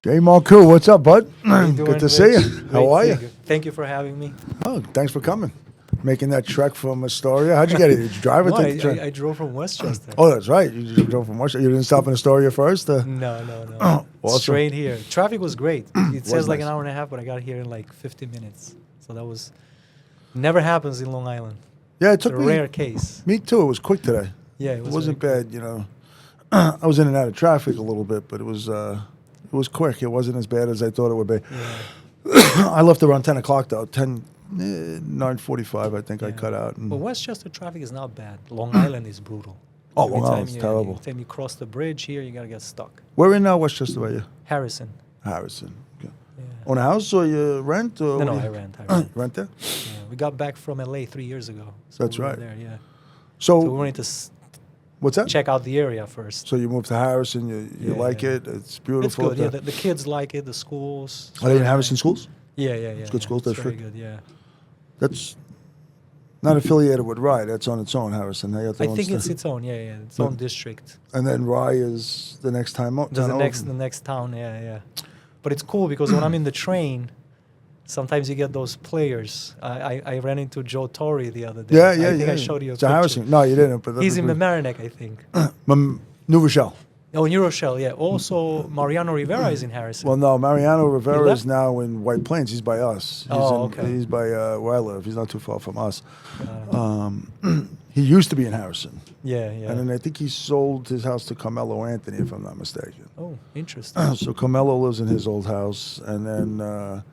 Jay Marku, what's up, bud? How you doing, Good to see Rich? you. Great How are you? seeing Thank you for having me. Oh, thanks for coming. Making that trek from Astoria. How'd you get it? Did you drive or No, take the train? I drove from Westchester. Oh, that's right. You just drove from Washington. You didn't stop in Astoria first? No, no, no. Awesome. Straight here. Traffic was great. It says like nice. an hour and a half, but I got here in like 50 minutes. So that was never happens in Long Island. Yeah, it It's a took me. rare case. Me too. It was quick today. Yeah, It wasn't bad, I was in and out of traffic a little bit, but it was quick. It wasn't as bad as I thought it would be. Yeah. I left around 10 o'clock, though. 9:45, I think I Yeah. cut out. And But Westchester traffic is not bad. Long Island is brutal. Oh, Every Long time Island's terrible. Every time you cross the bridge here, you gotta get stuck. Where in Westchester are you? Harrison. Harrison. Okay. Yeah. Own a house or you rent? Or No, what I do you- rent. I rent. Rent there? Yeah, we got back from LA 3 years ago. So That's we were right. There, yeah. So, So we wanted to what's that? check out the area first. So you moved to Harrison. You Yeah, like yeah. it? It's beautiful. It's good. up Yeah, there. the kids like it. The schools. Are they in Harrison schools? Yeah, yeah, yeah. It's good yeah. schools, It's that's very true. good. Yeah. That's not affiliated with Rye. That's on its own, Harrison. They got their I own think it's stuff. its own. Yeah, yeah. Its But- own district. And then Rye is the next time. There's the next town. Yeah, yeah. But it's cool because when I'm in the train, sometimes you get those players. I ran into Joe Torre the other day. Yeah, yeah, I think yeah. I showed you a It's a picture. Harrison. No, you didn't. But He's in Mamaroneck, I think. New Rochelle. Oh, New Rochelle. Yeah. Also, Mariano Rivera is in Harrison. Well, no, Mariano Rivera left? is now in White Plains. He's by us. Okay. He's by where I live. He's not too far from us. Uh, He used to be in Harrison. yeah, yeah. And then I think he sold his house to Carmelo Anthony, if I'm not mistaken. Oh, interesting. So Carmelo lives in his old house, and then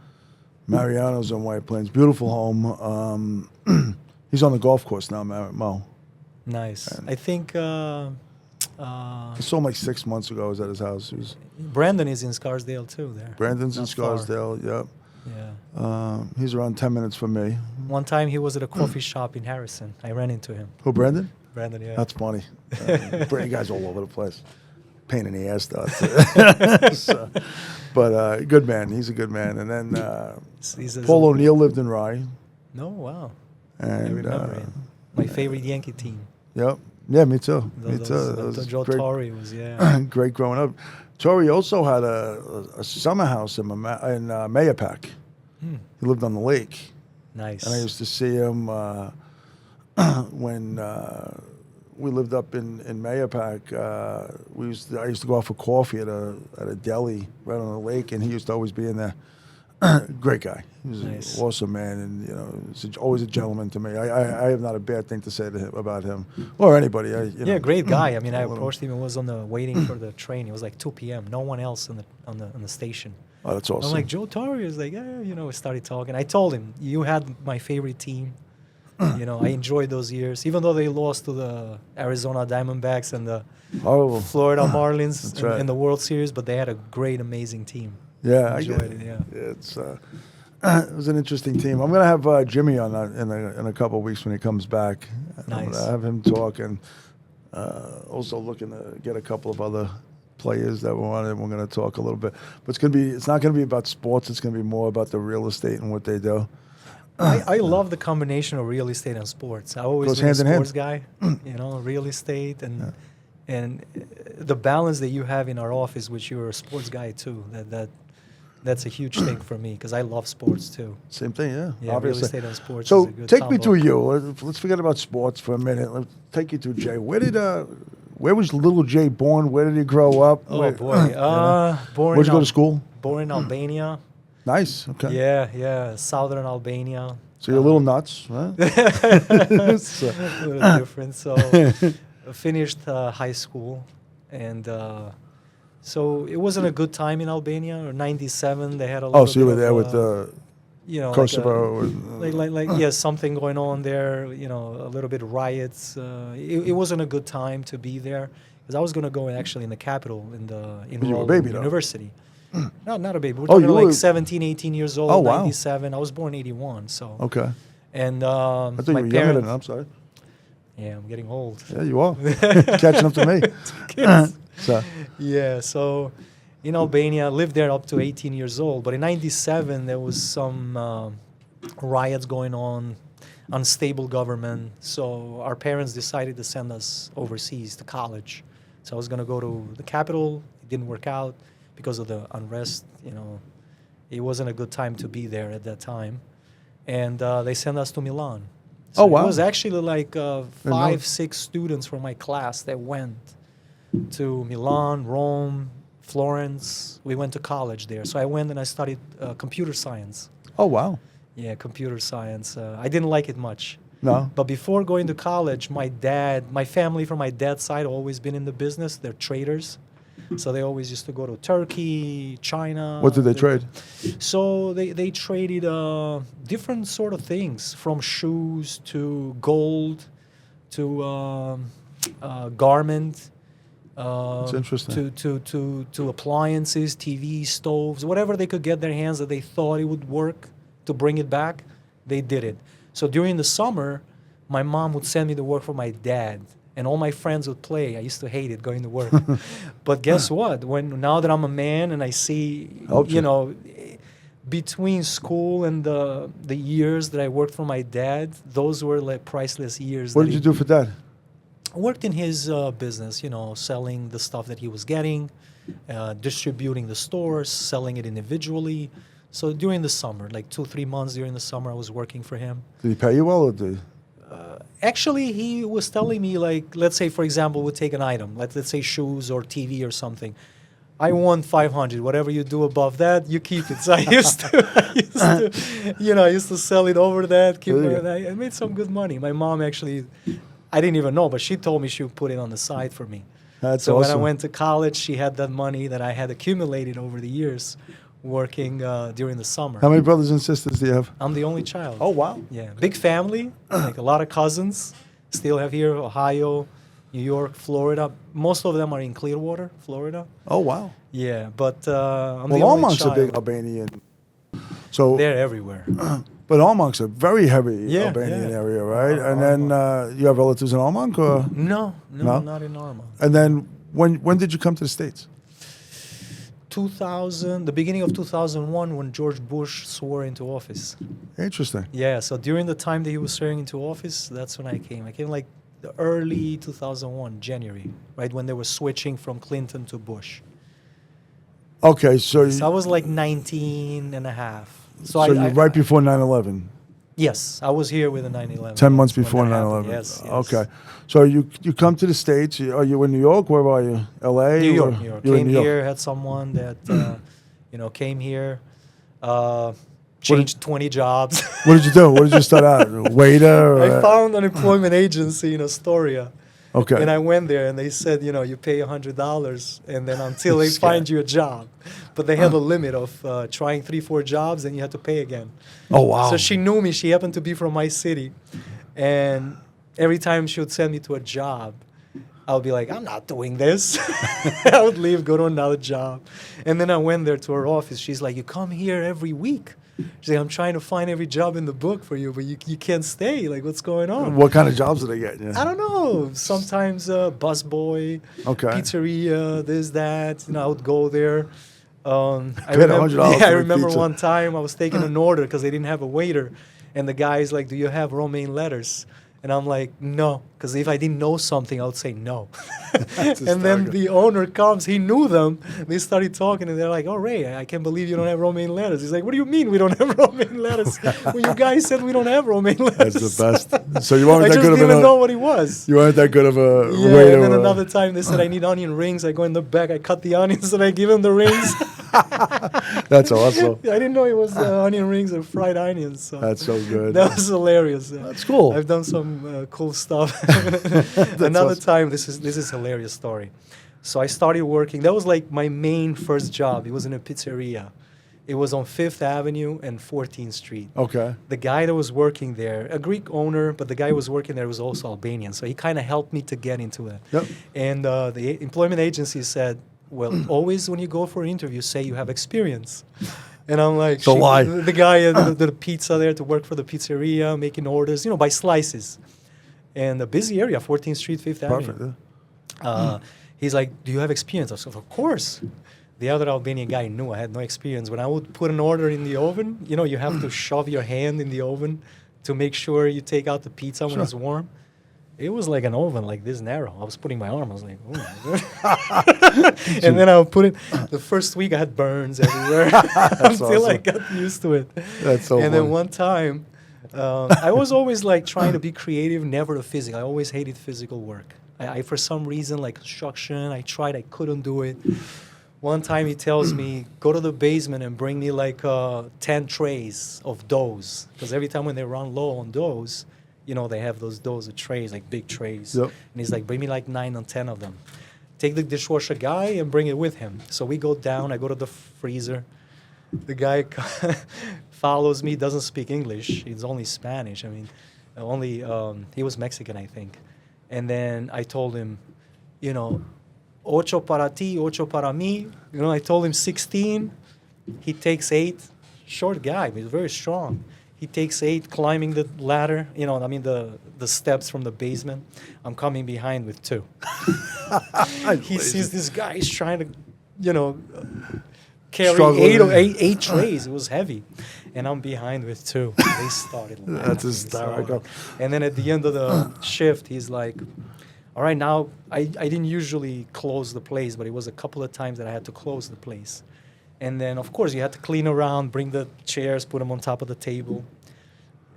Mariano's in White Plains. Beautiful home. He's on the golf course now, Mo. Nice. And- I think I saw him like 6 months ago. I was at his house. He was, Brandon is in Scarsdale too. There. Brandon's in Not far. Scarsdale, yep. Yeah. He's around 10 minutes from me. One time he was at a coffee shop in Harrison. I ran into him. Who, Brandon? Brandon, yeah. That's funny. Brandon guy's all over the place. Pain in the ass, though. So, but good man. He's a good man. And then He's a- Paul O'Neill lived in Rye. No, wow. I And remember him. My favorite Yankee team. Yep. Yeah, me too. Me Those- too. That the was Joe great, Torre was, yeah. great growing up. Tori also had a summer house in Mayapack. Hmm. He lived on the lake. Nice. And I used to see him when we lived up in Mayapack. I used to go out for coffee at a deli right on the lake, and he used to always be in there. Great guy. He was Nice. an awesome man, and he's always a gentleman to me. I have not a bad thing to say to him about him or anybody. Yeah, great guy. I mean, I a little- approached him and was waiting for the train. It was like 2 p.m. No one else on the station. Oh, that's awesome. I'm like, Joe Torre is like, yeah, we started talking. I told him, you had my favorite team. I enjoyed those years, even though they lost to the Arizona Diamondbacks and the Horrible. Florida Marlins That's in, right. in the World Series, but they had a great, amazing team. Yeah, I Enjoyed get it, yeah. It's it was an interesting team. I'm gonna have Jimmy on in a couple of weeks when he comes back. I'm Nice. gonna have him talk, and also looking to get a couple of other players that we wanted. We're gonna talk a little bit, but it's not gonna be about sports. It's gonna be more about the real estate and what they do. I love the combination of real estate and sports. I always Goes been a hand in hand. sports guy, real estate and the balance that you have in our office, which you're a sports guy too. That's a huge thing for me because I love sports too. Same thing, yeah. Yeah, obviously. real estate and sports. So is a good take me combo. through you. Let's forget about sports for a minute. Let's take you through Jay. Where was little Jay born? Where did he grow up? Oh Where- boy, born. Where'd you in go to school? Born in Albania. Nice. Okay. Yeah, southern Albania. So you're a little nuts, right? So- A little different. So I finished high school, and so it wasn't a good time in Albania. Or '97, they had a little Oh, so you were bit there of, with like Kosovo? something going on there. A little bit riots. It wasn't a good time to be there because I was going to go actually in the capital you were a in baby, though. university. Not a baby. We're Oh, talking you like were- 17, 18 years old. Oh, wow. 97. I was born 81. So Okay. and I thought you my were younger than parents. that. I'm sorry. Yeah, I'm getting old. Yeah, you are. Catching up to me. So, Yeah, so in Albania, lived there up to 18 years old. But in '97, there was some riots going on, unstable government. So our parents decided to send us overseas to college. So I was going to go to the capital. It didn't work out because of the unrest. It wasn't a good time to be there at that time. And they sent us to Milan. So Oh, wow. It was actually like know. 5-6 students from my class that went to Milan, Rome, Florence. We went to college there. So I went and I studied computer science. Oh, wow. Yeah, computer science. I didn't like it much. No. But before going to college, my family from my dad's side always been in the business. They're traders. So they always used to go to Turkey, China. What did they trade? So they traded different sort of things, from shoes to gold to garment. That's interesting. To appliances, TV, stoves, whatever they could get their hands that they thought it would work to bring it back, they did it. So during the summer, my mom would send me to work for my dad, and all my friends would play. I used to hate it going to work. But guess what? Now that I'm a man and I see, between school and the years that I worked for my dad, those were like priceless years. What did you do for Dad? I worked in his business, selling the stuff that he was getting, distributing the stores, selling it individually. So during the summer, like 2-3 months during the summer, I was working for him. Did he pay you well, or did? Actually, he was telling me, like, let's say, for example, we'll take an item, let's say shoes or TV or something. I want 500. Whatever you do above that, you keep it. So I used to sell it over that. I made some good money. My mom actually, I didn't even know, but she told me she would put it on the side for me. That's so awesome. When I went to college, she had that money that I had accumulated over the years working during the summer. How many brothers and sisters do you have? I'm the only child. Oh, wow. Yeah, big family, like a lot of cousins. Still have here, Ohio, New York, Florida. Most of them are in Clearwater, Florida. Oh, wow. Yeah, but I'm Well, the only Almonk's a child. big Albanian. So, They're everywhere. but Almonk's a very heavy Albanian yeah. area, right? And then you have relatives in Almonk, or? No, No? not in Arma. And then when did you come to the States? 2000, the beginning of 2001, when George Bush swore into office. Interesting. Yeah, so during the time that he was swearing into office, that's when I came. I came like the early 2001, January, right when they were switching from Clinton to Bush. Okay, so So I was like 19 and a half. so you're right before 9/11. Yes, I was here with the 9/11. 10 months when before that 9/11. happened. Yes, yes. Okay. So you come to the States. Are you in New York? Where are you? LA? New York, or- New York. You're in Came New York. here, had someone that, came here, changed 20 jobs. What did you do? What did you start out? Waiter? Or, I found an employment agency in Astoria. Okay. And I went there, and they said, you pay $100, and then until they find you a job. But they had a limit of trying 3-4 jobs, and you had to pay again. Oh, wow. So she knew me. She happened to be from my city. And every time she would send me to a job, I would be like, I'm not doing this. I would leave, go to another job. And then I went there to her office. She's like, you come here every week. She's like, I'm trying to find every job in the book for you, but you can't stay. Like, what's going on? What kind of jobs do they get? I don't know. Sometimes busboy, Okay. pizzeria, this, that. I would go there. I Paid $100 yeah, I for a remember pizza. one time I was taking an order because they didn't have a waiter. And the guy's like, do you have romaine lettuce? And I'm like, no, because if I didn't know something, I would say no. And then hysterical. the owner comes, he knew them. They started talking, and they're like, oh, Ray, I can't believe you don't have romaine lettuce. He's like, what do you mean we don't have romaine lettuce? Well, you guys said we don't have romaine lettuce. That's the best. So you weren't I that just good of didn't know a what he was. you weren't that good of a Yeah, waiter. and then or- another time they said I need onion rings. I go in the back, I cut the onions, and I give him the rings. That's awesome. I didn't know it was onion rings or fried onions. So That's so good. that was hilarious. That's cool. I've done some cool stuff. Another awesome. time, this is a hilarious story. So I started working. That was like my main first job. It was in a pizzeria. It was on 5th Avenue and 14th Street. Okay. The guy that was working there, a Greek owner, but the guy who was working there was also Albanian. So he kind of helped me to get into it. Yep. And the employment agency said, well, always when you go for an interview, say you have experience. And I'm like, So why? The guy at the pizza there to work for the pizzeria, making orders, by slices. And a busy area, 14th Street, 5th Perfect. Avenue. Yeah. He's like, do you have experience? I said, of course. The other Albanian guy knew I had no experience. When I would put an order in the oven, you have to shove your hand in the oven to make sure you take out the pizza when Sure. it's warm. It was like an oven, like this narrow. I was putting my arm. I was like, oh my God. And then I would put it. The first week I had burns everywhere until I awesome. got used to it. That's so And funny. then one time, I was always like trying to be creative, never the physical. I always hated physical work. I for some reason, like construction, I tried, I couldn't do it. One time he tells me, go to the basement and bring me like 10 trays of doughs. Because every time when they run low on doughs, you know, they have those doughs of trays, like big trays. Yep. And he's like, bring me like 9 or 10 of them. Take the dishwasher guy and bring it with him. So we go down, I go to the freezer. The guy follows me, doesn't speak English. He's only Spanish. I mean, he was Mexican, I think. And then I told him, you know, ocho para ti, ocho para mí. You know, I told him 16. He takes 8. Short guy, but he's very strong. He takes 8, climbing the ladder, you know, I mean, the steps from the basement. I'm coming behind with 2. He sees this guy, he's trying to, you know, carry Struggling. eight trays. It was heavy. And I'm behind with 2. They started laughing. That's hysterical. And then at the end of the shift, he's like, all right, now, I didn't usually close the place, but it was a couple of times that I had to close the place. And then, of course, you had to clean around, bring the chairs, put them on top of the table.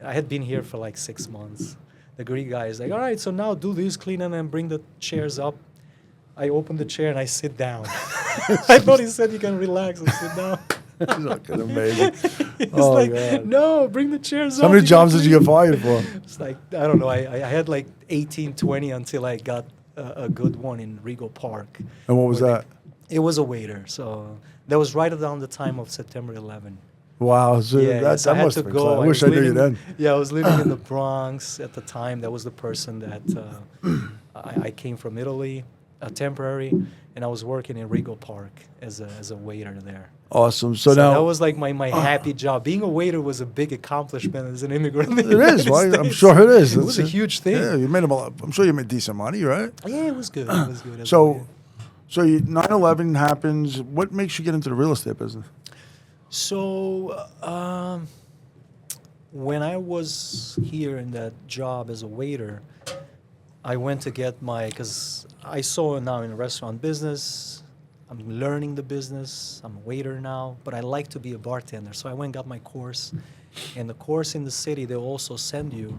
I had been here for like 6 months. The Greek guy is like, all right, so now do this, clean them, and bring the chairs up. I open the chair and I sit down. I thought he said you can relax and sit down. He's fucking amazing. He's Oh, like, God. no, bring the chairs up. How many can jobs did you clean." get fired for? It's like, I don't know. I had like 18, 20 until I got a good one in Regal Park. And what was that? It was a waiter. So that was right around the time of September 11. Wow. So that so I had must to have been go. class. I wish I knew you then. Yeah, I was living in the Bronx at the time. That was the person that I came from Italy, temporary, and I was working in Regal Park as a waiter there. Awesome. So So now that was like my happy job. Being a waiter was a big accomplishment as an immigrant. in the it is. United Well, I'm States. sure it is. It was a huge thing. Yeah, you made a lot. I'm sure you made decent money, right? Yeah, it was good. It was good. as a So, waiter. so 9/11 happens. What makes you get into the real estate business? So, when I was here in that job as a waiter, I went to get because I saw now in the restaurant business, I'm learning the business, I'm a waiter now, but I like to be a bartender. So I went and got my course. And the course in the city, they also send you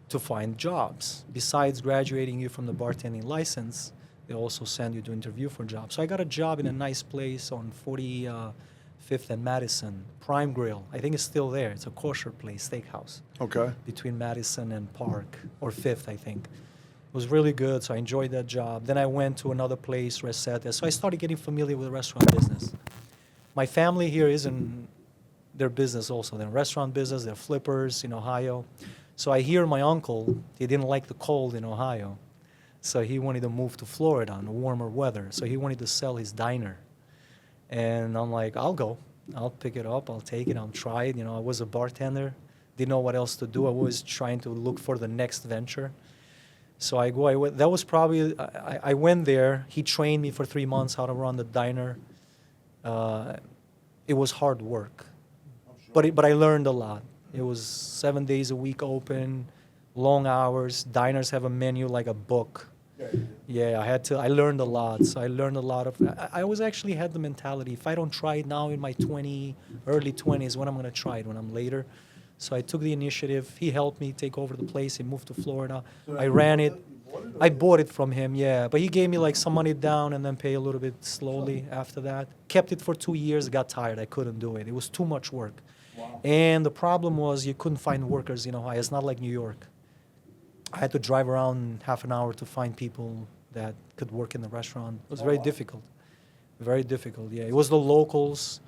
to find jobs. Besides graduating you from the bartending license, they also send you to interview for jobs. So I got a job in a nice place on 45th and Madison, Prime Grill. I think it's still there. It's a kosher place, steakhouse, Okay. between Madison and Park, or 5th, I think. It was really good, so I enjoyed that job. Then I went to another place, Resetta. So I started getting familiar with the restaurant business. My family here is in their business also. They're in restaurant business, they're flippers in Ohio. So I hear my uncle, he didn't like the cold in Ohio. So he wanted to move to Florida in warmer weather. So he wanted to sell his diner. And I'm like, I'll go. I'll pick it up. I'll take it. I'll try it. You know, I was a bartender. Didn't know what else to do. I was trying to look for the next venture. So I go. I went, that was probably. I went there. He trained me for 3 months how to run the diner. It was hard work, but I learned a lot. It was 7 days a week open, long hours. Diners have a menu like a book. Yeah, I learned a lot. So I learned a lot of, I always actually had the mentality, if I don't try it now in my early 20s, when I'm going to try it when I'm later. So I took the initiative. He helped me take over the place. He moved to Florida. I ran it. I bought it from him, yeah. But he gave me like some money down and then pay a little bit slowly after that. Kept it for 2 years, got tired. I couldn't do it. It was too much work. Wow. And the problem was you couldn't find workers in Ohio. It's not like New York. I had to drive around half an hour to find people that could work in the restaurant. It was very difficult. Very difficult, yeah. It was the locals,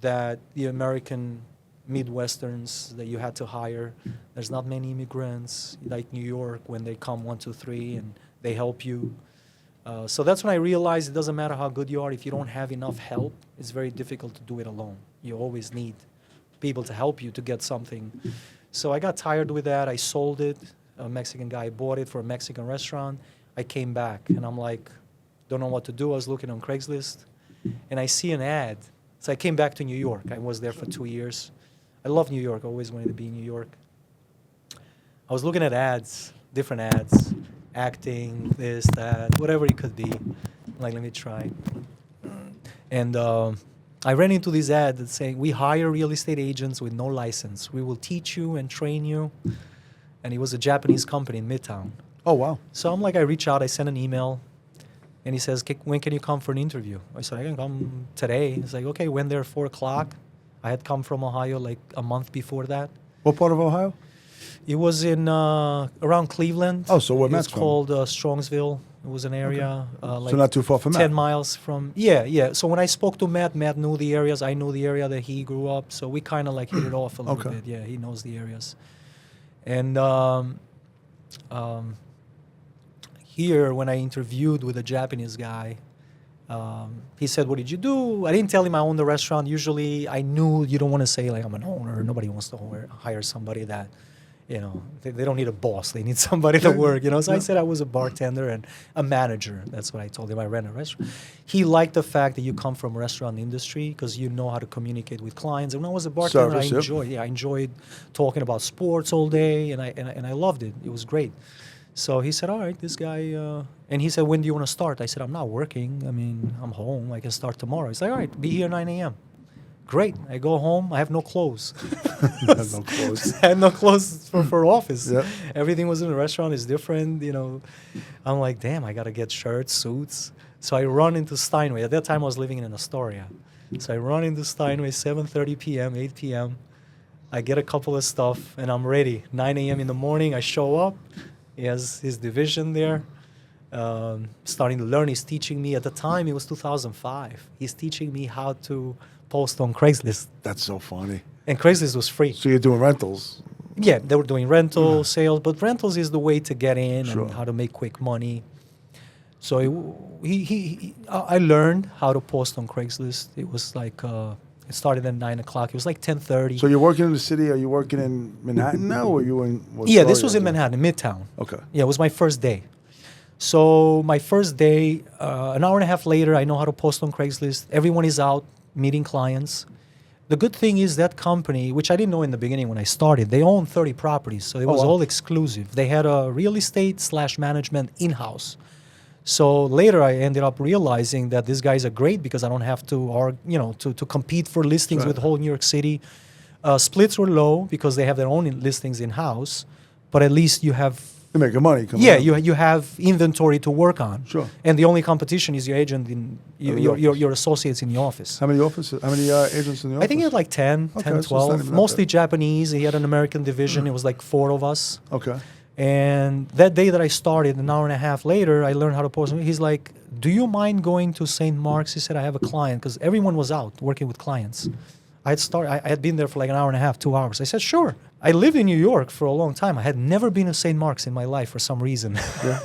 that the American Midwesterns that you had to hire. There's not many immigrants like New York when they come 1, 2, 3 and they help you. So that's when I realized it doesn't matter how good you are. If you don't have enough help, it's very difficult to do it alone. You always need people to help you to get something. So I got tired with that. I sold it. A Mexican guy bought it for a Mexican restaurant. I came back and I'm like, don't know what to do. I was looking on Craigslist and I see an ad. So I came back to New York. I was there for 2 years. I love New York. I always wanted to be in New York. I was looking at ads different ads, acting, this, that, whatever it could be. I'm like, let me try. And I ran into this ad that's saying, we hire real estate agents with no license. We will teach you and train you. And it was a Japanese company in Midtown. Oh, wow. So I'm like, I reach out, I send an email. And he says, when can you come for an interview? I said, I can come today. He's like, okay, went there at 4 o'clock. I had come from Ohio like a month before that. What part of Ohio? It was in around Cleveland. Oh, so where Matt's It's from? called Strongsville. It was an area like So not too far from 10 Matt. miles from. Yeah. So when I spoke to Matt, Matt knew the areas. I knew the area that he grew up. So we kind of like hit it off a little Okay. bit. Yeah, he knows the areas. And here, when I interviewed with a Japanese guy, he said, what did you do? I didn't tell him I owned the restaurant. Usually, I knew you don't want to say, like, I'm an owner. Nobody wants to hire somebody that, they don't need a boss. They need somebody to work, So I said I was a bartender and a manager. That's what I told him. I ran a restaurant. He liked the fact that you come from restaurant industry because you know how to communicate with clients. And when I was a bartender, Service, I enjoyed talking about sports all day, and I loved it. It was great. So he said, all right, this guy, and he said, when do you want to start? I said, I'm not working. I mean, I'm home. I can start tomorrow. He's like, all right, be here 9 a.m. Great. I go home. I have no clothes. No clothes. I had no clothes for office. Yep. Everything was in the restaurant is different, I'm like, damn, I got to get shirts, suits. So I run into Steinway. At that time, I was living in Astoria. So I run into Steinway, 7:30 p.m., 8 p.m. I get a couple of stuff, and I'm ready. 9 a.m. in the morning, I show up. He has his division there, starting to learn. He's teaching me. At the time, it was 2005. He's teaching me how to post on Craigslist. That's so funny. And Craigslist was free. So you're doing rentals. Yeah, they were doing rental sales, but rentals is the way to get in Sure. and how to make quick money. So I learned how to post on Craigslist. It was like it started at 9 o'clock. It was like 10:30. So you're working in the city. Are you working in Manhattan now, or are you in? Yeah, this was in Manhattan, Midtown. Okay. Yeah, it was my first day. So my first day, an hour and a half later, I know how to post on Craigslist. Everyone is out meeting clients. The good thing is that company, which I didn't know in the beginning when I started, they own 30 properties, so it was wow. all exclusive. They had a real estate / management in-house. So later I ended up realizing that these guys are great because I don't have to, to compete for listings with whole New York City. Splits were low because they have their own listings in-house, but at least you have You're making money. Yeah, you have inventory to work on. Sure. And the only competition is your agent in your associates in the office. How many offices? How many agents in the office? I think he had like 10, Okay, 10, so it's not 12. even that Mostly big. Japanese. He had an American division. It was like 4 of us. Okay. And that day that I started, an hour and a half later, I learned how to post. He's like, do you mind going to St. Mark's? He said, I have a client, because everyone was out working with clients. I had been there for like an hour and a half, 2 hours. I said, sure. I lived in New York for a long time. I had never been to St. Mark's in my life for some reason. Yeah.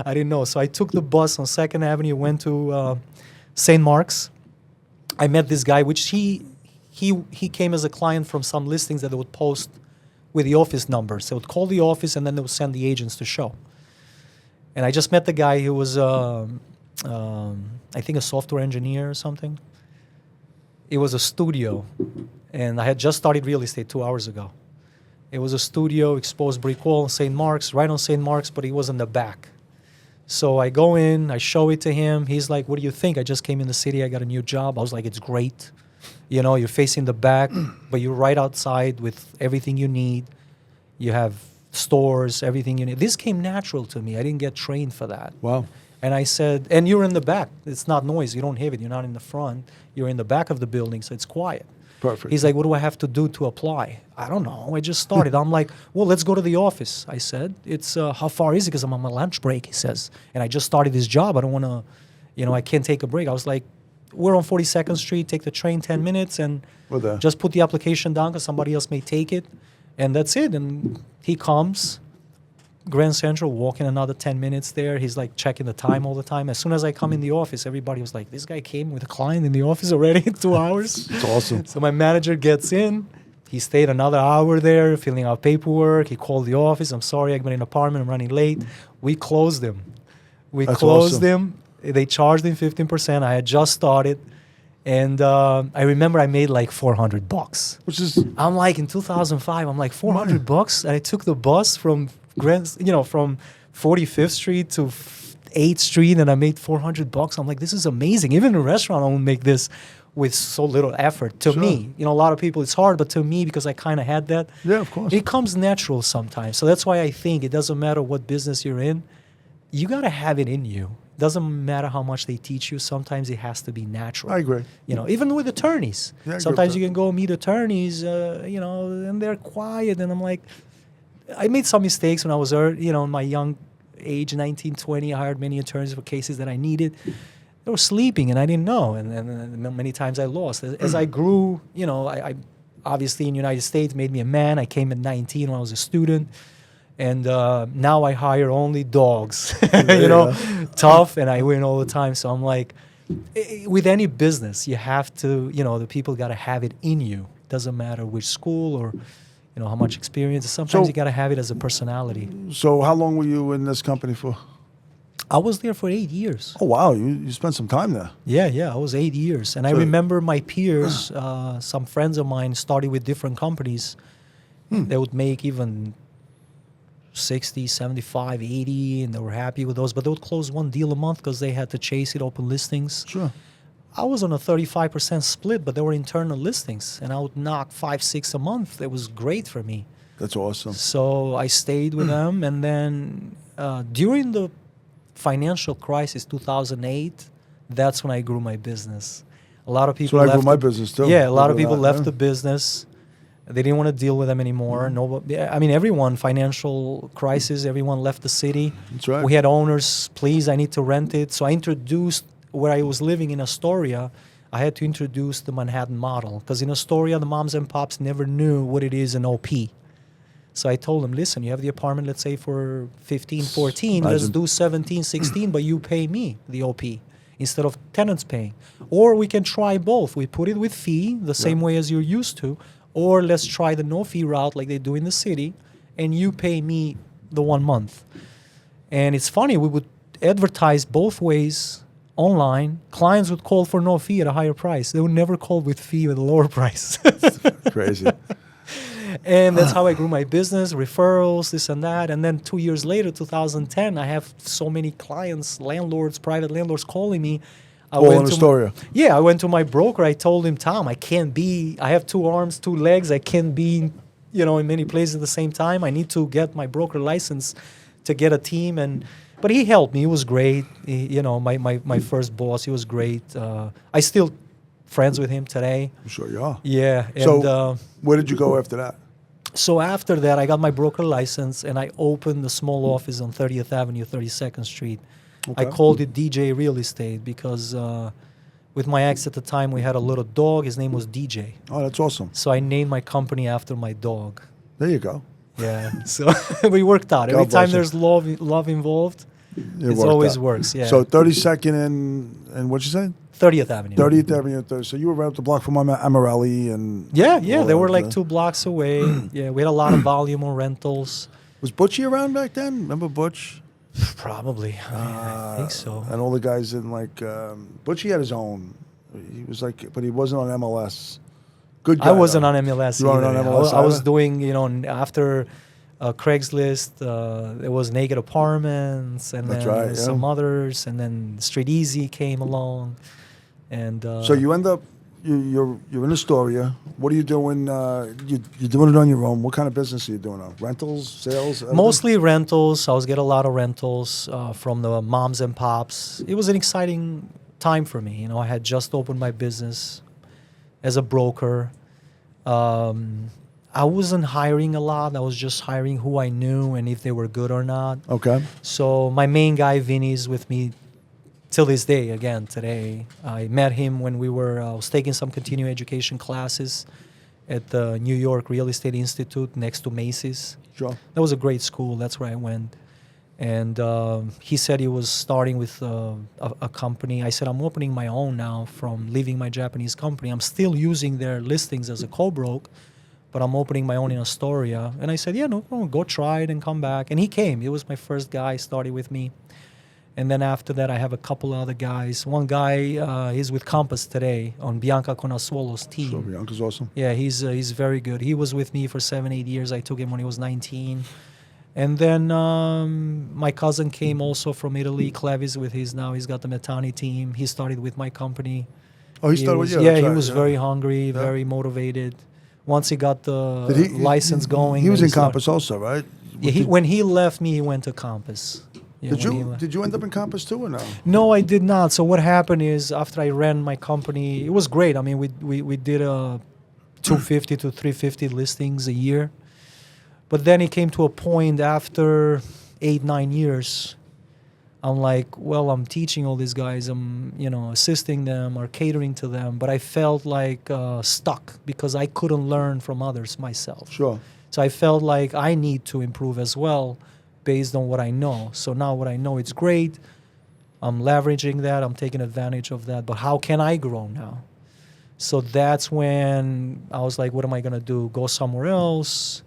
I didn't know. So I took the bus on 2nd Avenue, went to St. Mark's. I met this guy, which he came as a client from some listings that they would post with the office numbers. They would call the office and then they would send the agents to show. And I just met the guy who was, I think, a software engineer or something. It was a studio, and I had just started real estate 2 hours ago. It was a studio, exposed brick wall, St. Mark's, right on St. Mark's, but he was in the back. So I go in, I show it to him. He's like, what do you think? I just came in the city. I got a new job. I was like, it's great. You know, you're facing the back, but you're right outside with everything you need. You have stores, everything you need. This came natural to me. I didn't get trained for that. Wow. And I said, and you're in the back. It's not noise. You don't have it. You're not in the front. You're in the back of the building, so it's quiet. Perfect. He's like, what do I have to do to apply? I don't know. I just started. I'm like, well, let's go to the office. I said, it's how far is it? Because I'm on my lunch break, he says. And I just started this job. I don't want to, I can't take a break. I was like, we're on 42nd Street. Take the train 10 minutes and We're there. just put the application down because somebody else may take it. And that's it. And he comes, Grand Central, walking another 10 minutes there. He's like checking the time all the time. As soon as I come in the office, everybody was like, this guy came with a client in the office already in 2 hours. It's awesome. So my manager gets in. He stayed another hour there filling out paperwork. He called the office. I'm sorry, I got an apartment. I'm running late. We closed him. That's Closed awesome. him. They charged him 15%. I had just started. And I remember I made like $400. Which is I'm like, in 2005, I'm like, $400? And I took the bus from from 45th Street to 8th Street, and I made $400. I'm like, this is amazing. Even in a restaurant, I won't make this with so little effort. To me, a lot of people, it's hard, but to me, because I kind of had that, Yeah, of course. it comes natural sometimes. So that's why I think it doesn't matter what business you're in, you got to have it in you. Doesn't matter how much they teach you. Sometimes it has to be natural. I agree. Even with attorneys. Yeah, I agree Sometimes with you can go meet attorneys, and they're quiet. And I'm like, I made some mistakes when I was, in my young age, 19, 20. I hired many attorneys for cases that I needed. They were sleeping, and I didn't know. And many times I lost. As I grew, I obviously in the United States made me a man. I came at 19 when I was a student. And now I hire only dogs, tough, and I win all the time. So I'm like, with any business, you have to, the people got to have it in you. Doesn't matter which school or, how much experience. Sometimes you got to have it as a personality. So how long were you in this company for? I was there for 8 years. Oh, wow. You spent some time there. Yeah, I was 8 years. And I remember my peers, some friends of mine started with different companies. They would make even 60, 75, 80, and they were happy with those. But they would close one deal a month because they had to chase it, open listings. Sure. I was on a 35% split, but they were internal listings. And I would knock 5, 6 a month. It was great for me. That's awesome. So I stayed with them. And then during the financial crisis, 2008, that's when I grew my business. A lot of people So I grew my business too. Yeah, a lot of people left the business. They didn't want to deal with them anymore. Everyone, financial crisis, everyone left the city. That's right. We had owners, please, I need to rent it. So I introduced, where I was living in Astoria, I had to introduce the Manhattan model. Because in Astoria, the moms and pops never knew what it is, an OP. So I told them, listen, you have the apartment, let's say, for 15, 14. Let's do 17, 16, but you pay me the OP instead of tenants paying. Or we can try both. We put it with fee, the same way as you're used to. Or let's try the no-fee route like they do in the city, and you pay me the 1 month. And it's funny, we would advertise both ways online. Clients would call for no fee at a higher price. They would never call with fee at a lower price. Crazy. And that's how I grew my business, referrals, this and that. And then 2 years later, 2010, I have so many clients, landlords, private landlords calling me. All in Astoria. I went to my broker. I told him, Tom, I have 2 arms, 2 legs. I can't be, in many places at the same time. I need to get my broker license to get a team. But he helped me. He was great. My first boss, he was great. I still friends with him today. I'm sure you are. Yeah. So where did you go after that? So after that, I got my broker license, and I opened a small office on 30th Avenue, 32nd Street. Okay. I called it DJ Real Estate because with my ex at the time, we had a little dog. His name was DJ. Oh, that's awesome. So I named my company after my dog. There you go. Yeah. So we worked out. Every time there's love involved, it always works. Yeah. So 32nd and what'd you say? 30th Avenue. 30th Avenue. So you were right up the block from Amarelli and... Yeah. They were like 2 blocks away. Yeah, we had a lot of volume on rentals. Was Butchie around back then? Remember Butch? Probably. I think so. And all the guys in Butchie had his own. He was but he wasn't on MLS. Good guy. I wasn't on MLS. You weren't on MLS I was doing, after Craigslist, there was Naked Apartments, and then some others, and then Street Easy came along. And so you end up, you're in Astoria. What are you doing? You're doing it on your own. What kind of business are you doing? Rentals, sales? Everything? Mostly rentals. I was getting a lot of rentals from the moms and pops. It was an exciting time for me. I had just opened my business as a broker. I wasn't hiring a lot. I was just hiring who I knew and if they were good or not. Okay. So my main guy, Vinny, is with me till this day, again, today. I met him when I was taking some continuing education classes at the New York Real Estate Institute next to Macy's. Sure. That was a great school. That's where I went. And he said he was starting with a company. I said, I'm opening my own now from leaving my Japanese company. I'm still using their listings as a co-broke, but I'm opening my own in Astoria. And I said, no, go try it and come back. And he came. He was my first guy, started with me. And then after that, I have a couple other guys. One guy, he's with Compass today on Bianca Conasuolo's team. So Bianca's awesome. Yeah, he's very good. He was with me for 7-8 years. I took him when he was 19. And then my cousin came also from Italy, Clevis, with he's got the Metani team. He started with my company. Oh, he started with you. Yeah, That's he right, was yeah. very hungry, Yeah. very motivated. Once he got the Did license going, He was then in started- Compass also, right? Yeah, when he left me, he went to Compass. Yeah, Did when he you left. did you end up in Compass too or no? No, I did not. So what happened is after I ran my company, it was great. I mean, we did 250 to 350 listings a year. But then it came to a point after 8-9 years. I'm like, well, I'm teaching all these guys. I'm, assisting them or catering to them. But I felt like stuck because I couldn't learn from others myself. Sure. So I felt like I need to improve as well based on what I know. So now what I know, it's great. I'm leveraging that. I'm taking advantage of that. But how can I grow now? So that's when I was like, what am I going to do? Go somewhere else?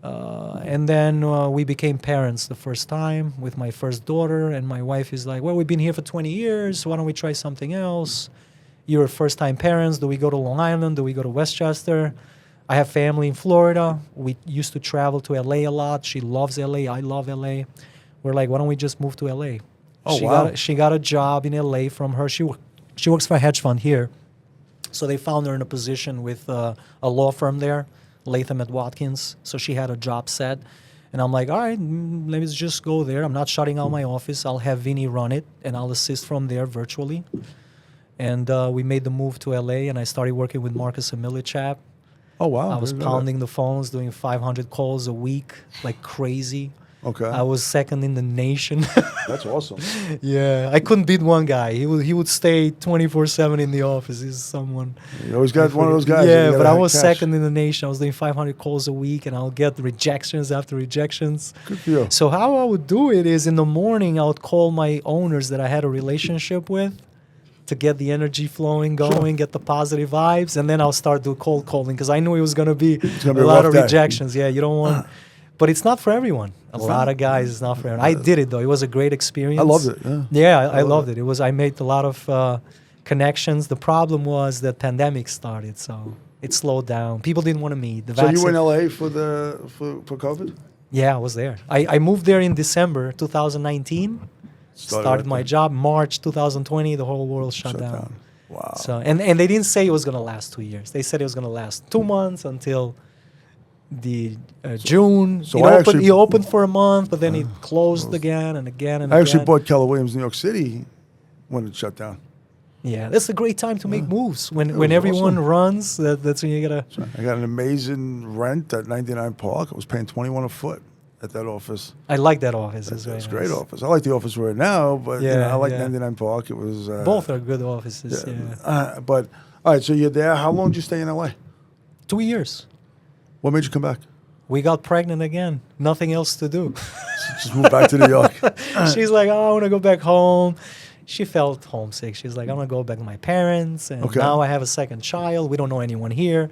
And then we became parents the first time with my first daughter. And my wife is like, well, we've been here for 20 years. Why don't we try something else? You're first-time parents. Do we go to Long Island? Do we go to Westchester? I have family in Florida. We used to travel to LA a lot. She loves LA. I love LA. We're like, why don't we just move to LA? Oh, wow. She got a job in LA from her. She works for a hedge fund here. So they found her in a position with a law firm there, Latham & Watkins. So she had a job set. And I'm like, all right, let's just go there. I'm not shutting out my office. I'll have Vinny run it, and I'll assist from there virtually. And we made the move to LA, and I started working with Marcus and Millichap. Oh, wow. I was Didn't know that. pounding the phones, doing 500 calls a week, like crazy. Okay. I was second in the nation. That's awesome. Yeah, I couldn't beat one guy. He would stay 24/7 in the office. He's someone. You always got one of those guys. Yeah, that but I gotta was catch. second in the nation. I was doing 500 calls a week, and I'll get rejections after rejections. Good for you. So how I would do it is in the morning I would call my owners that I had a relationship with to get the energy flowing, going, get the positive vibes, and then I'll start doing cold calling because I knew it was going to be gonna be a a lot rough of day. rejections. Yeah, you don't want. But it's not for everyone. A lot of guys, it's not for everyone. I did it though. It was a great experience. I loved it. Yeah. Yeah, I loved it. I made a lot of connections. The problem was that pandemic started, so it slowed down. People didn't want to meet. The So you were vaccine- in LA for COVID? Yeah, I was there. I moved there in December 2019. Started right my there. job March 2020. The whole world shut down. Wow. So and they didn't say it was going to last 2 years. They said it was going to last 2 months until the June. So it, I opened, actually- it opened for a month, but then it closed again and again and I again. actually bought Keller Williams New York City when it shut down. Yeah, that's a great time to make moves. When was everyone awesome. runs, that's when you gotta. I got an amazing rent at 99 Park. I was paying $21 a foot at that office. I like that office. It's It's a very great nice. office. I like the office we're in now, but Yeah, I like yeah. 99 Park. It was Both are good offices. Yeah. But all right, so you're there. How long did you stay in LA? 2 years. What made you come back? We got pregnant again. Nothing else to do. Just moved back to New York. She's like, oh, I want to go back home. She felt homesick. She's like, I want to go back to my parents. And Okay. now I have a second child. We don't know anyone here.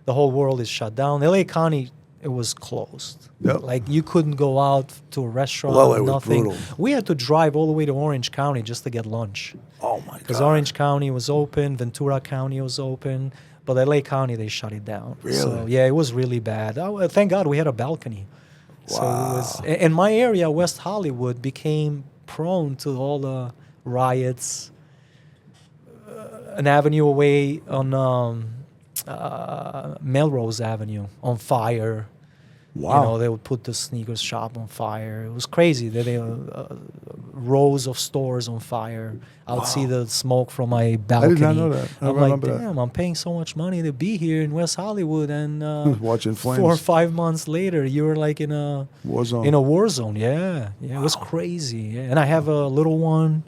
The whole world is shut down. LA County, it was closed. Yep. Like you couldn't go out to a restaurant. Well, LA was nothing. brutal. We had to drive all the way to Orange County just to get lunch. Oh my Because God. Orange County was open, Ventura County was open, but LA County, they shut it down. Really? So, yeah, it was really bad. Thank God we had a balcony. So it was, Wow. and my area, West Hollywood, became prone to all the riots. An avenue away on Melrose Avenue on fire. Wow. You know, they would put the sneakers shop on fire. It was crazy. They rows of stores on fire. I would see the smoke from my balcony. did not know that. I I'm like, remember that. damn, I'm paying so much money to be here in West Hollywood, and Watching flames. 4 or 5 months later, you were like in a War zone. war zone. Yeah, it was crazy. Yeah. And I have a little one,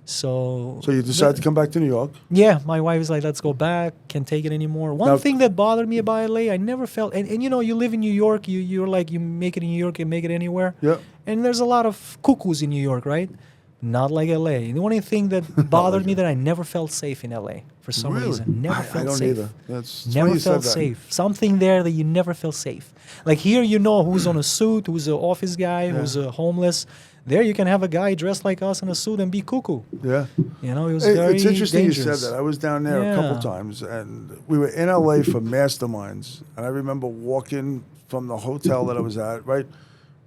so So you decided to come back to New York. yeah, my wife is like, let's go back. Can't take it anymore. One Now- thing that bothered me about LA, I never felt, and you know, you live in New York, you're like, you make it in New York, you make it anywhere. Yeah. And there's a lot of cuckoos in New York, right? Not like LA. The only thing that bothered me that I never felt safe in LA for some Really? reason. Never I felt don't safe. either. That's funny Never you said felt that. safe. Something there that you never feel safe. Like here, you know who's on a suit, who's an office guy, who's a homeless. There, you can have a guy dressed like us in a suit and be cuckoo. Yeah. You know, it was very It's interesting dangerous. you said that. I was down there a couple Yeah. times, and we were in LA for masterminds. And I remember walking from the hotel that I was at, right?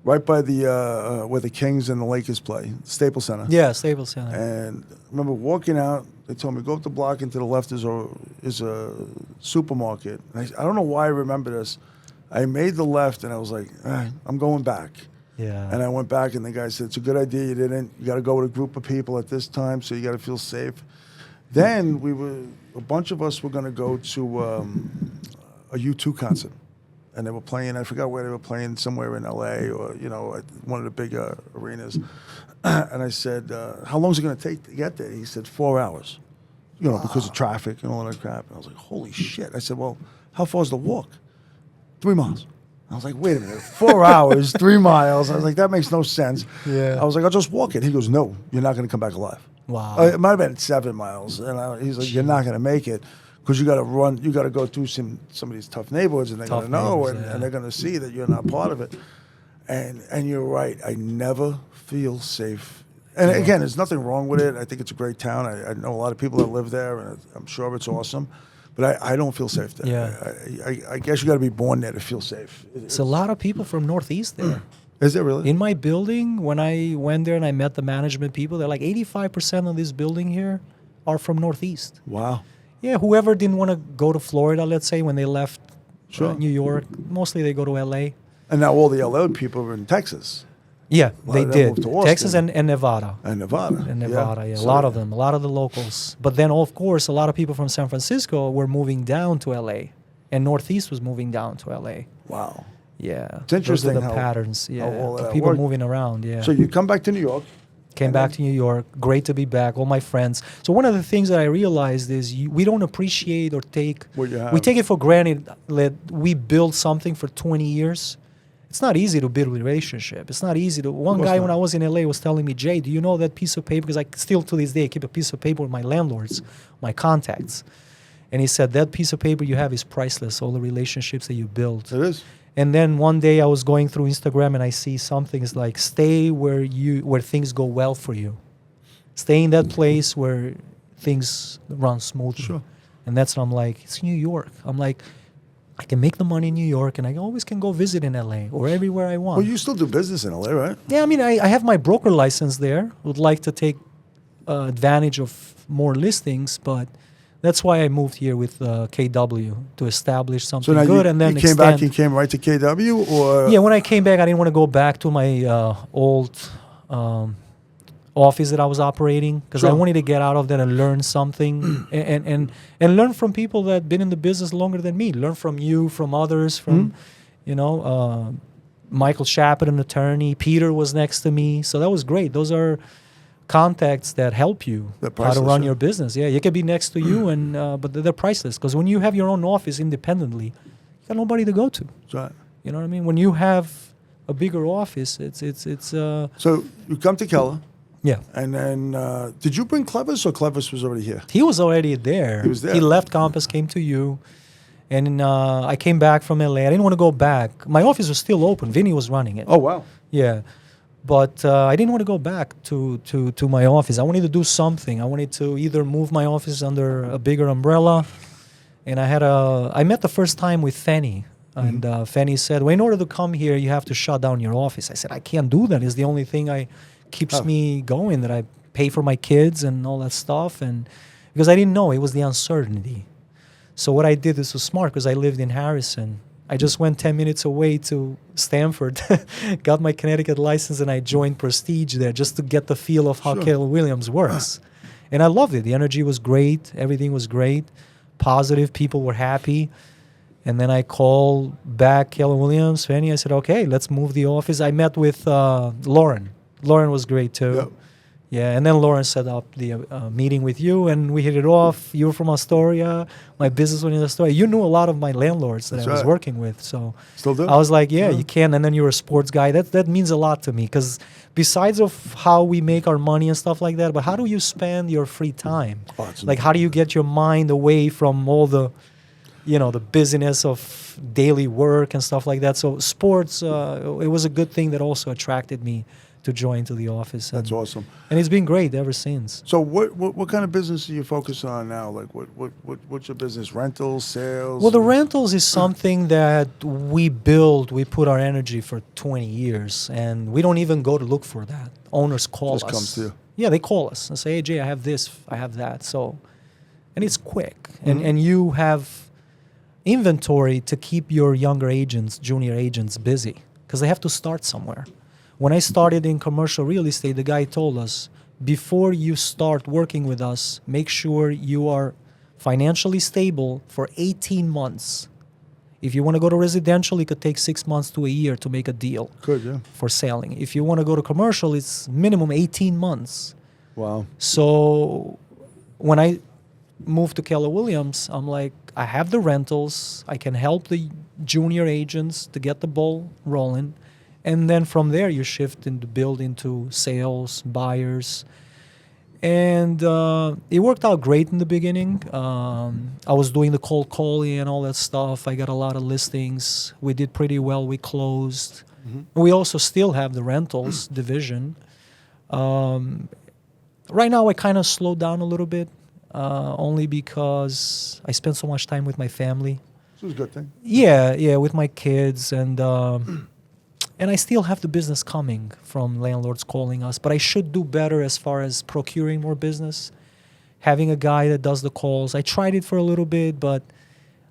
right by the where the Kings and the Lakers play, Staples Center. Yeah, Staples Center. And I remember walking out. They told me go up the block and to the left is a supermarket. And I don't know why I remember this. I made the left and I was like, I'm going back. Yeah. And I went back and the guy said, it's a good idea you didn't. You got to go with a group of people at this time, so you got to feel safe. Then a bunch of us were going to go to a U2 concert. And they were playing, I forgot where they were playing, somewhere in LA or, at one of the big arenas. And I said, how long is it going to take to get there? He said, 4 hours, because of traffic and all that crap. And I was like, holy shit. I said, well, how far is the walk? 3 miles. I was like, wait a minute, 4 hours, 3 miles. I was like, that makes no sense. Yeah. I was like, I'll just walk it. He goes, no, you're not going to come back alive. Wow. It might have been 7 miles. And he's like, you're not going to make it because you got to run, you got to go through some of these tough neighborhoods and they're going to know and they're going to see that you're not part of it. And you're right. I never feel safe. And again, there's nothing wrong with it. I think it's a great town. I know a lot of people that live there, and I'm sure it's awesome. But I don't feel safe there. Yeah. I guess you got to be born there to feel safe. It's a lot of people from Northeast there. Is there really? In my building, when I went there and I met the management people, they're like 85% of this building here are from Northeast. Wow. Yeah, whoever didn't want to go to Florida, let's say, when they left New York, mostly they go to L.A. And now all the LA people are in Texas. Yeah, they did. Moved to Texas and Nevada. And Nevada. And Nevada, yeah. So, A lot of them, a lot of the locals. But then, of course, a lot of people from San Francisco were moving down to L.A. And Northeast was moving down to L.A. Wow. Yeah. It's interesting Those are the how, patterns, yeah. all Of that people worked. moving around, yeah. So you come back to New York. Came back to New York. Great to be back. All my friends. So one of the things that I realized is we don't appreciate or take. What you have. We take it for granted that we build something for 20 years. It's not easy to build a relationship. It's not easy to. One guy when I was in LA was telling me, Jay, do you know that piece of paper? Because I still to this day keep a piece of paper with my landlords, my contacts. And he said that piece of paper you have is priceless. All the relationships that you build. It is. And then one day I was going through Instagram and I see something. It's like stay where things go well for you. Stay in that place where things run smoothly. Sure. And that's when I'm like, it's New York. I'm like, I can make the money in New York and I always can go visit in LA or everywhere I want. Well, you still do business in LA, right? Yeah, I mean, I have my broker license there. Would like to take advantage of more listings, but that's why I moved here with KW to establish something good and then you came extend. back. You came right to KW, or Yeah, when I came back, I didn't want to go back to my old office that I was operating because I wanted to get out of that and learn something and learn from people that been in the business longer than me. Learn from you, from others, from Michael Shapett, an attorney. Peter was next to me, so that was great. Those are contacts that help you how to run your business. Yeah, you can be next to you, and but they're priceless because when you have your own office independently, you got nobody to go to. That's right. You know what I mean? When you have a bigger office, it's. So you come to Keller. Yeah. And then, did you bring Clevis, or Clevis was already here? He was already there. He was there. He left Compass, came to you, and I came back from LA. I didn't want to go back. My office was still open. Vinny was running it. Oh, wow. Yeah. But I didn't want to go back to my office. I wanted to do something. I wanted to either move my office under a bigger umbrella. And I met the first time with Fanny. And Fanny said, well, in order to come here, you have to shut down your office. I said, I can't do that. It's the only thing keeps me going, that I pay for my kids and all that stuff. And because I didn't know, it was the uncertainty. So what I did, this was smart because I lived in Harrison. I just went 10 minutes away to Stanford, got my Connecticut license, and I joined Prestige there just to get the feel of how Keller Williams works. And I loved it. The energy was great. Everything was great. Positive. People were happy. And then I called back Keller Williams, Fanny. I said, okay, let's move the office. I met with Lauren. Lauren was great too. Yep. Yeah, and then Lauren set up the meeting with you, and we hit it off. You were from Astoria. My business was in Astoria. You knew a lot of my landlords that I was working with. So still do. I was like, yeah, you can. And then you're a sports guy. That means a lot to me because besides of how we make our money and stuff like that, but how do you spend your free time? Like how do you get your mind away from all the, the busyness of daily work and stuff like that? So sports, it was a good thing that also attracted me to join to the office. That's awesome. And it's been great ever since. So what kind of business do you focus on now? Like what's your business? Rentals, sales? Well, the rentals is something that we put our energy for 20 years, and we don't even go to look for that. Owners call Just us. comes to you. Yeah, they call us and say, hey, Jay, I have this, I have that. So, and it's quick. And you have inventory to keep your younger agents, junior agents busy, because they have to start somewhere. When I started in commercial real estate, the guy told us, before you start working with us, make sure you are financially stable for 18 months. If you want to go to residential, it could take 6 months to a year to make a deal. Good, yeah. For selling. If you want to go to commercial, it's minimum 18 months. Wow. So when I moved to Keller Williams, I'm like, I have the rentals. I can help the junior agents to get the ball rolling. And then from there, you shift into build into sales, buyers. And it worked out great in the beginning. I was doing the cold calling and all that stuff. I got a lot of listings. We did pretty well. We closed. We also still have the rentals division. Right now, I kind of slowed down a little bit, only because I spend so much time with my family. This is a good thing. Yeah, with my kids, and I still have the business coming from landlords calling us, but I should do better as far as procuring more business, having a guy that does the calls. I tried it for a little bit, but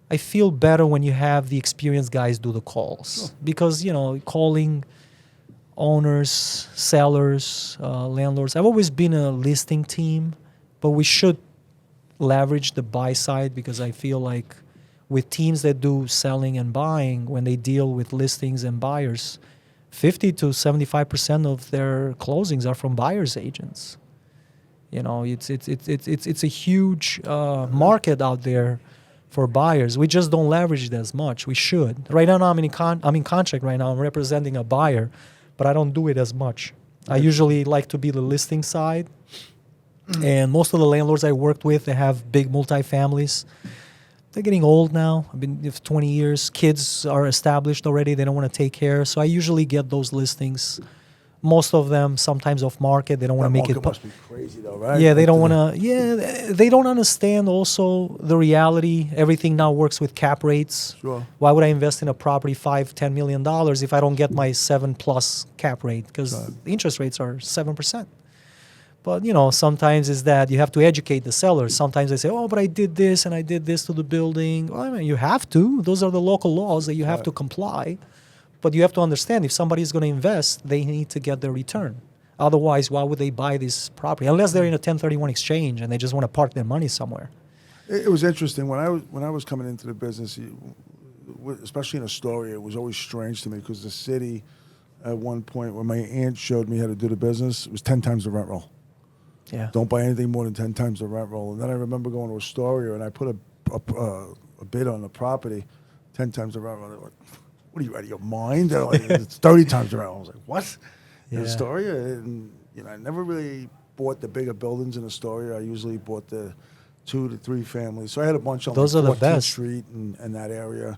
I feel better when you have the experienced guys do the calls. Sure. Because, calling owners, sellers, landlords. I've always been a listing team, but we should leverage the buy side, because I feel like with teams that do selling and buying, when they deal with listings and buyers, 50 to 75% of their closings are from buyers agents. It's a huge market out there for buyers. We just don't leverage it as much. We should. Right now, I'm in contract right now. I'm representing a buyer, but I don't do it as much. I usually like to be the listing side. And most of the landlords I worked with, they have big multifamilies. They're getting old now. I've been here for 20 years. Kids are established already. They don't want to take care. So I usually get those listings. Most of them sometimes off market. They don't want to make it. Market must be crazy though, right? Yeah, they don't want to. Yeah, they don't understand also the reality. Everything now works with cap rates. Sure. Why would I invest in a property $5-10 million if I don't get my 7+ cap rate? Because the interest rates are 7%. But, sometimes is that you have to educate the sellers. Sometimes they say, oh, but I did this and I did this to the building. Well, I mean, you have to. Those are the local laws that you have to comply. But you have to understand, if somebody is going to invest, they need to get their return. Otherwise, why would they buy this property? Unless they're in a 1031 exchange and they just want to park their money somewhere. It was interesting. When I was coming into the business, especially in Astoria, it was always strange to me, because the city, at one point, when my aunt showed me how to do the business, it was 10 times the rent roll. Yeah. Don't buy anything more than 10 times the rent roll. And then I remember going to Astoria, and I put a bid on the property, 10 times the rent roll. They're like, what are you, out of your mind? They're like, it's 30 times the rent roll. I was like, what? In Astoria? And, I never really bought the bigger buildings in Astoria. I usually bought the 2 to 3 families. So I had a bunch on Those are the 14th best. Street and that area.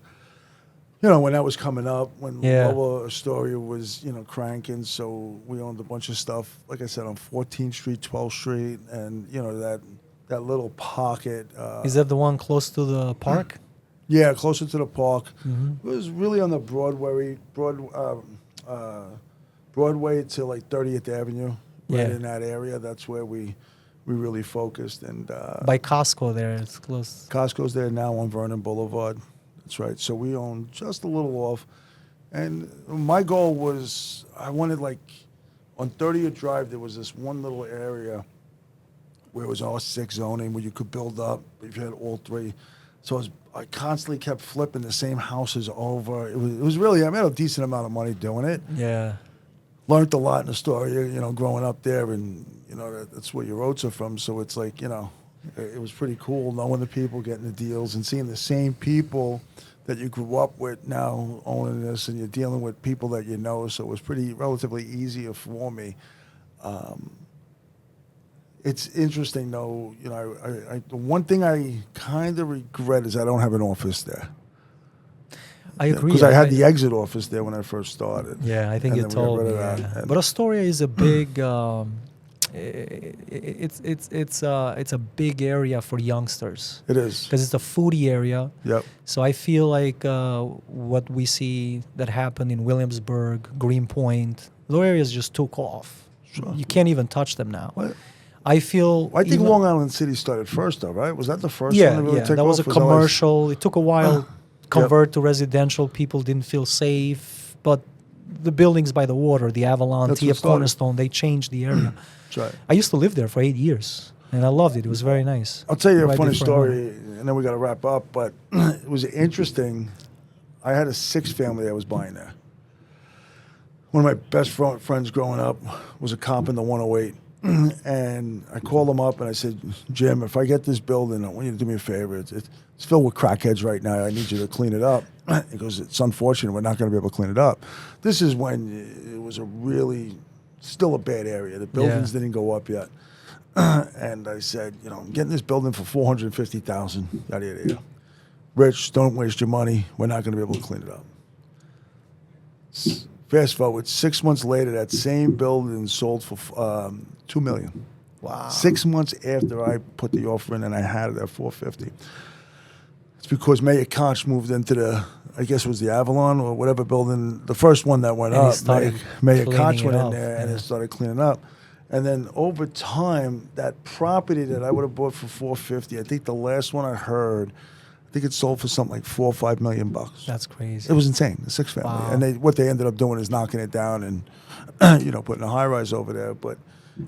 When that was coming up, when Lower Astoria was, cranking, so we owned a bunch of stuff, like I said, on 14th Street, 12th Street, and, that little pocket. Is that the one close to the park? Yeah, closer to the park. Mm-hmm. It was really on the Broadway to like 30th Avenue, right in that area. That's where we really focused. And By Costco there, it's close. Costco's there now on Vernon Boulevard. That's right. So we own just a little off. And my goal was, I wanted, like, on 30th Drive, there was this one little area where it was R6 zoning, where you could build up if you had all 3. So I constantly kept flipping the same houses over. It was really, I made a decent amount of money doing it. Yeah. Learned a lot in Astoria, growing up there, and, that's where your roots are from. So it's like, it was pretty cool knowing the people, getting the deals, and seeing the same people that you grew up with now owning this, and you're dealing with people that you know. So it was relatively easier for me. It's interesting, though. The one thing I kind of regret is I don't have an office there. I agree. Because I had the exit office there when I first started. Yeah, I think And you then we got told rid me. of that, Yeah. and- But Astoria is a big. It's a big area for youngsters It is. because it's a foodie area. Yep. So I feel like what we see that happened in Williamsburg, Greenpoint, those areas just took off. Sure. You can't even touch them now. What? I feel. I think even- Long Island City started first, though, right? Was that the first one Yeah, to really yeah. take That was a off? that like- commercial. It took a while convert to residential. People didn't feel safe, but the buildings by the water, the Avalon, That's what TF started. Cornerstone, they changed the area. That's right. I used to live there for 8 years, and I loved it. It was very nice. I'll tell you a Right funny before I story, and then we got to wrap up. But it was interesting. I had a 6 family that was buying there. One of my best friends growing up was a cop in the 108. And I called him up and I said, Jim, if I get this building, I want you to do me a favor. It's filled with crackheads right now. I need you to clean it up. He goes, it's unfortunate. We're not going to be able to clean it up. This is when it was a really, still a bad area. The buildings didn't go up yet. And I said, I'm getting this building for $450,000. Yada, yada, yada. Rich, don't waste your money. We're not going to be able to clean it up. Fast forward, 6 months later, that same building sold for $2 million. Wow. 6 months after I put the offer in, and I had it at $450. It's because Mayor Koch moved into I guess it was the Avalon or whatever building, the first one that went And he up. started Mayor cleaning Koch it went in up, there and yeah. it started cleaning up. And then over time, that property that I would have bought for $450, I think the last one I heard, I think it sold for something like $4 or $5 million bucks. That's crazy. It was insane, the 6 family. Wow. And what they ended up doing is knocking it down and, putting a high rise over there. But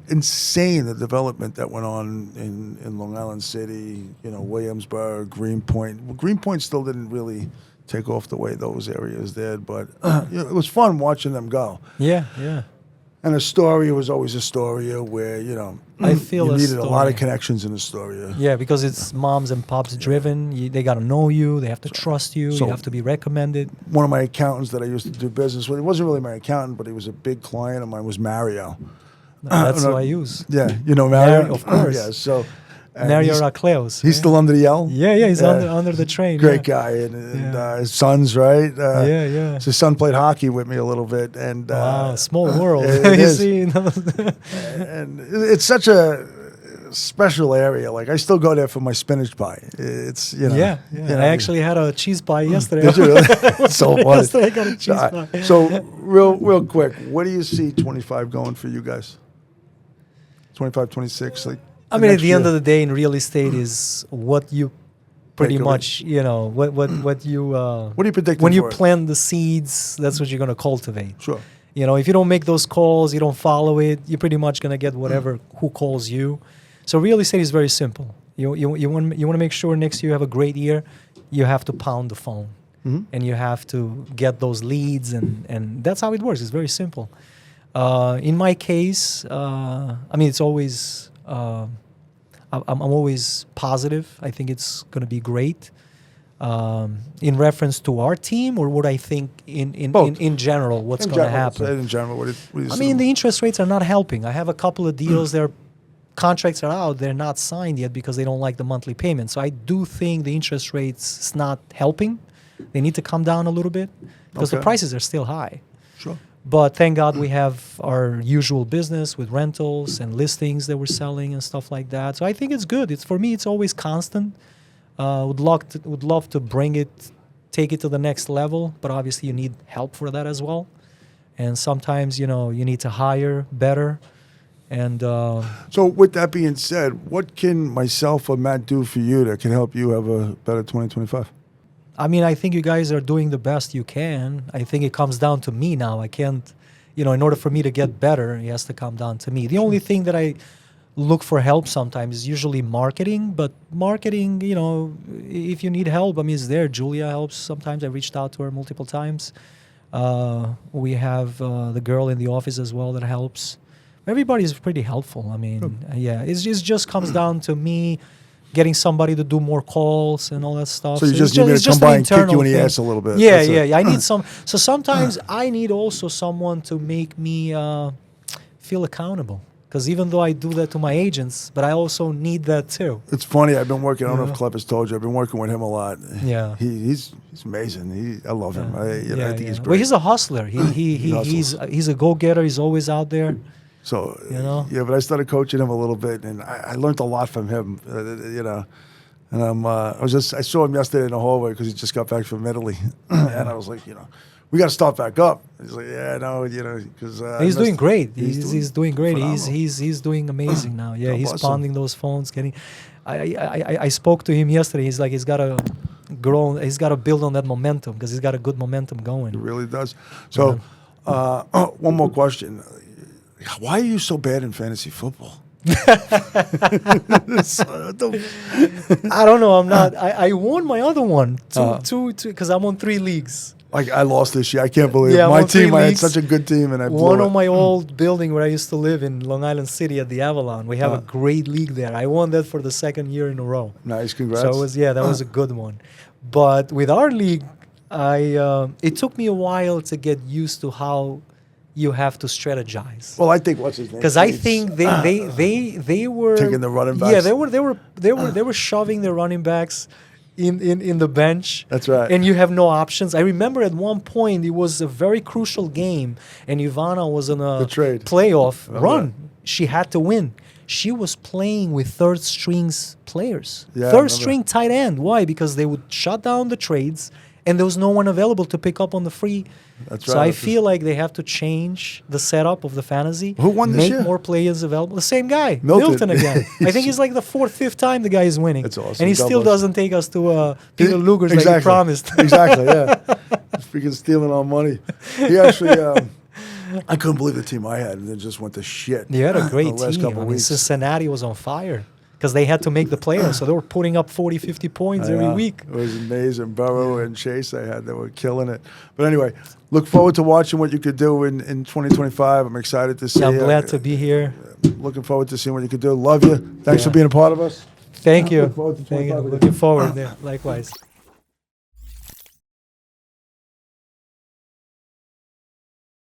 insane the development that went on in Long Island City, Williamsburg, Greenpoint. Well, Greenpoint still didn't really take off the way those areas did, but it was fun watching them go. Yeah, yeah. And Astoria was always Astoria where, I feel you needed a lot of Astoria. connections in Astoria. Yeah, because it's moms and pops driven. They got to know you. They have to trust you. So- You have to be recommended. One of my accountants that I used to do business with, he wasn't really my accountant, but he was a big client of mine, was Mario. That's no, who I use. Yeah, you know Mario? Mario, of course. Yeah, so... and Mario he's, Racleos. he's still under the L? Yeah, he's Yeah. under the train. Great yeah. guy. And Yeah. his son's, right? Yeah. So his son played hockey with me a little bit. And Wow, small world. it You is. see? and it's such a special area. Like, I still go there for my spinach pie. It's, Yeah. I actually had a cheese pie yesterday. Did you really? So funny. Yesterday I got a cheese pie. So real quick, what do you see 25 going for you guys? 25, 26? Like, I mean, at the end of the day, in real estate is what you pretty Make a much, what you... what are you predicting when you for it? plant the seeds, that's what you're going to cultivate. Sure. If you don't make those calls, you don't follow it, you're pretty much going to get whatever who calls you. So real estate is very simple. You want to make sure next year you have a great year, you have to pound the phone. Mm-hmm. And you have to get those leads, and that's how it works. It's very simple. In my case, it's always... I'm always positive. I think it's going to be great. In reference to our team, or what I think in general, what's going to happen. In general, what do you I see? mean, the interest rates are not helping. I have a couple of deals. Their contracts are out. They're not signed yet because they don't like the monthly payment. So I do think the interest rates is not helping. They need to come down a little bit because the Okay. prices are still high. Sure. But thank God we have our usual business with rentals and listings that we're selling and stuff like that. So I think it's good. For me, it's always constant. Would love to take it to the next level, but obviously you need help for that as well. And sometimes you need to hire better. And So with that being said, what can myself or Matt do for you that can help you have a better 2025? I mean, I think you guys are doing the best you can. I think it comes down to me now. I can't, in order for me to get better, it has to come down to me. The only thing that I look for help sometimes is usually marketing. But marketing, if you need help, it's there. Julia helps sometimes. I reached out to her multiple times. We have the girl in the office as well that helps. Everybody's pretty helpful. It just comes down to me getting somebody to do more calls and all that stuff. So you just need me to come by and kick you in the ass a little bit. Yeah, That's it. I need some. So sometimes I need also someone to make me feel accountable. Because even though I do that to my agents, but I also need that too. It's funny. I've been working. I don't know Yeah. if Clep has told you. I've been working with him a lot. Yeah. He's amazing. I love him. I think he's great. Well, he's a hustler. He hustles. He's a go-getter. He's always out there. So You know? yeah, but I started coaching him a little bit, and I learned a lot from him. And I saw him yesterday in the hallway because he just got back from Italy, and I was like, we got to start back up. He's like, yeah, no, because He's doing great. He's doing great. phenomenal. He's doing amazing now. Yeah, God he's bless him. pounding those phones. I spoke to him yesterday. He's like he's got to grow. He's got to build on that momentum because he's got a good momentum It going. really does. So, one more question: why are you so bad in fantasy football? I don't know. I'm not. I won my other one two because I'm on 3 leagues. Like I lost this year. I can't believe it. I'm My on 3 team. I had leagues. such a good team, and I blew One it. on my old building where I used to live in Long Island City at the Avalon. We have a great league there. I won that for the 2nd year in a row. Nice, congrats. So that was a good one. But with our league, it took me a while to get used to how you have to strategize. Well, I think what's his name? Because I think they were Taking the running backs. Yeah, they were shoving the running backs in the bench. That's right. And you have no options. I remember at one point it was a very crucial game, and Ivana was on a The trade. playoff Oh, run. right. She had to win. She was playing with third strings players. Yeah, I Third remember. string tight end. Why? Because they would shut down the trades, and there was no one available to pick up on the free. That's So right. I feel like they have to change the setup of the fantasy. Who won this Make year? more players available. The same guy, Milton. again. I think he's like the 4th, 5th time the guy is winning. That's awesome. And he God still bless. doesn't take us to Peter Luger's like he promised. Exactly, yeah. He's freaking stealing our money. He actually, I couldn't believe the team I had, and it just went to shit. You had a great the last team. couple I mean, weeks. Cincinnati was on fire because they had to make the playoffs. So they were putting up 40, 50 points every Yeah, week. It was amazing. Burrow and Chase they were killing it. But anyway, look forward to watching what you could do in 2025. I'm excited to see I'm you. glad to be here. Looking forward to seeing what you could do. Love you. Thanks for being a part of us. Thank you. Look forward to Thank you. 25 with you. Looking forward. Yeah, likewise.